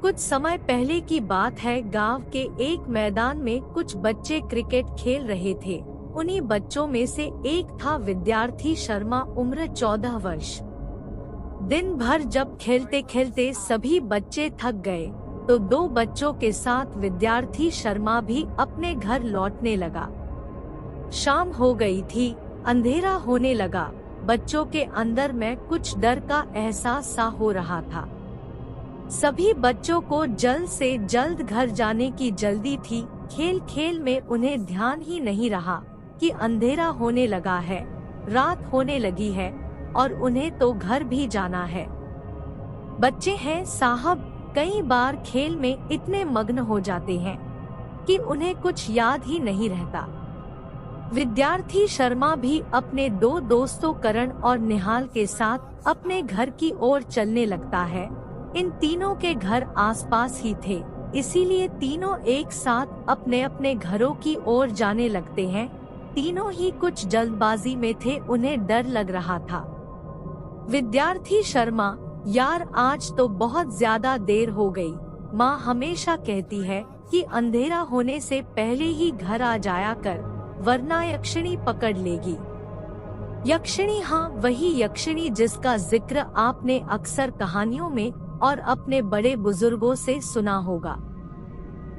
कुछ समय पहले की बात है। गांव के एक मैदान में कुछ बच्चे क्रिकेट खेल रहे थे। उन्हीं बच्चों में से एक था विद्यार्थी शर्मा, उम्र 14 वर्ष। दिन भर जब खेलते खेलते सभी बच्चे थक गए तो दो बच्चों के साथ विद्यार्थी शर्मा भी अपने घर लौटने लगा। शाम हो गई थी, अंधेरा होने लगा। बच्चों के अंदर में कुछ डर का एहसास सा हो रहा था। सभी बच्चों को जल्द से जल्द घर जाने की जल्दी थी। खेल खेल में उन्हें ध्यान ही नहीं रहा कि अंधेरा होने लगा है, रात होने लगी है और उन्हें तो घर भी जाना है। बच्चे हैं साहब, कई बार खेल में इतने मग्न हो जाते हैं कि उन्हें कुछ याद ही नहीं रहता। विद्यार्थी शर्मा भी अपने दो दोस्तों करण और निहाल के साथ अपने घर की ओर चलने लगता है। इन तीनों के घर आसपास ही थे, इसीलिए तीनों एक साथ अपने अपने घरों की ओर जाने लगते हैं। तीनों ही कुछ जल्दबाजी में थे, उन्हें डर लग रहा था। विद्यार्थी शर्मा, यार आज तो बहुत ज्यादा देर हो गई। माँ हमेशा कहती है कि अंधेरा होने से पहले ही घर आ जाया कर, वरना यक्षिणी पकड़ लेगी। यक्षिणी? हाँ, वही यक्षिणी जिसका जिक्र आपने अक्सर कहानियों में और अपने बड़े बुजुर्गों से सुना होगा।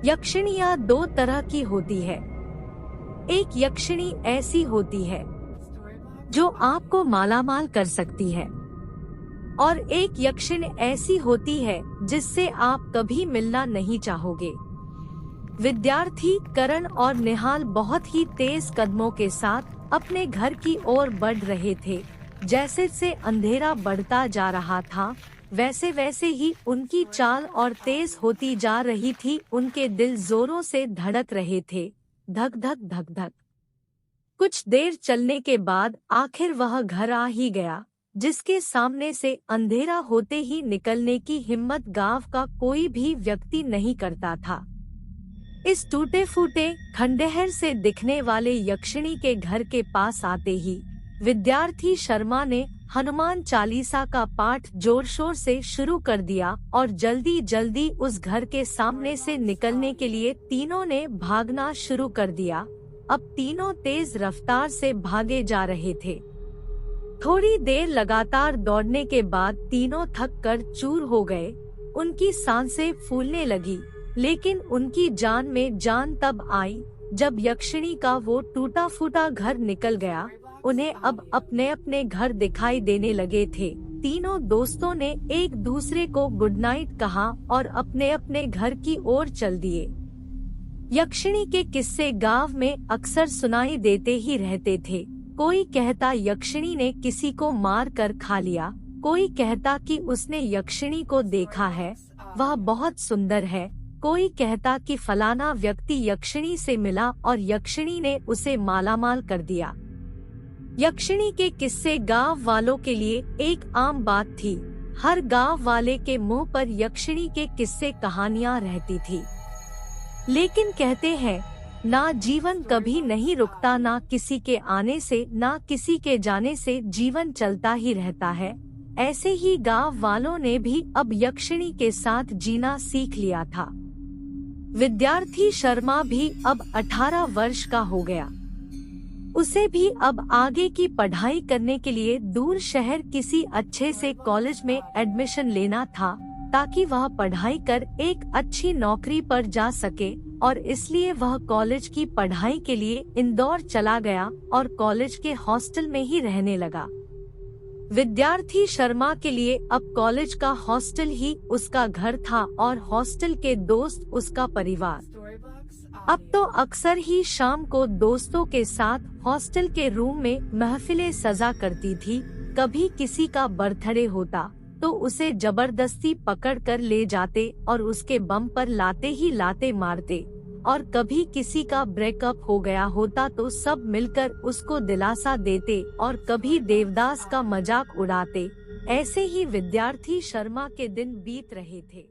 यक्षिणियाँ दो तरह की होती है। एक यक्षिणी ऐसी होती है जो आपको मालामाल कर सकती है और एक यक्षिणी ऐसी होती है जिससे आप कभी मिलना नहीं चाहोगे। विद्यार्थी करण और निहाल बहुत ही तेज कदमों के साथ अपने घर की ओर बढ़ रहे थे। जैसे से अंधेरा बढ़ता जा रहा था वैसे वैसे ही उनकी चाल और तेज होती जा रही थी। उनके दिल जोरों से धड़क रहे थे, धक धक धक धक। कुछ देर चलने के बाद आखिर वह घर आ ही गया, जिसके सामने से अंधेरा होते ही निकलने की हिम्मत गांव का कोई भी व्यक्ति नहीं करता था। इस टूटे फूटे खंडहर से दिखने वाले यक्षिणी के घर के पास आते ही विद्यार्थी शर्मा ने हनुमान चालीसा का पाठ जोर शोर से शुरू कर दिया और जल्दी जल्दी उस घर के सामने से निकलने के लिए तीनों ने भागना शुरू कर दिया। अब तीनों तेज रफ्तार से भागे जा रहे थे। थोड़ी देर लगातार दौड़ने के बाद तीनों थक कर चूर हो गए। उनकी सांसें फूलने लगी, लेकिन उनकी जान में जान तब आई जब यक्षिणी का वो टूटा फूटा घर निकल गया। उन्हें अब अपने अपने घर दिखाई देने लगे थे। तीनों दोस्तों ने एक दूसरे को गुड नाइट कहा और अपने अपने घर की ओर चल दिए। यक्षिणी के किस्से गांव में अक्सर सुनाई देते ही रहते थे। कोई कहता यक्षिणी ने किसी को मार कर खा लिया, कोई कहता कि उसने यक्षिणी को देखा है, वह बहुत सुंदर है। कोई कहता कि फलाना व्यक्ति यक्षिणी से मिला और यक्षिणी ने उसे मालामाल कर दिया। यक्षिणी के किस्से गांव वालों के लिए एक आम बात थी। हर गांव वाले के मुंह पर यक्षिणी के किस्से कहानियां रहती थी। लेकिन कहते हैं ना जीवन कभी नहीं रुकता, ना किसी के आने से ना किसी के जाने से जीवन चलता ही रहता है। ऐसे ही गांव वालों ने भी अब यक्षिणी के साथ जीना सीख लिया था। विद्यार्थी शर्मा भी अब 18 वर्ष का हो गया। उसे भी अब आगे की पढ़ाई करने के लिए दूर शहर किसी अच्छे से कॉलेज में एडमिशन लेना था, ताकि वह पढ़ाई कर एक अच्छी नौकरी पर जा सके और इसलिए वह कॉलेज की पढ़ाई के लिए इंदौर चला गया और कॉलेज के हॉस्टल में ही रहने लगा। विद्यार्थी शर्मा के लिए अब कॉलेज का हॉस्टल ही उसका घर था और हॉस्टल के दोस्त उसका परिवार। अब तो अक्सर ही शाम को दोस्तों के साथ हॉस्टल के रूम में महफिलें सजा करती थी। कभी किसी का बर्थडे होता तो उसे जबरदस्ती पकड़ कर ले जाते और उसके बम पर लाते ही लाते मारते, और कभी किसी का ब्रेकअप हो गया होता तो सब मिलकर उसको दिलासा देते और कभी देवदास का मजाक उड़ाते। ऐसे ही विद्यार्थी शर्मा के दिन बीत रहे थे।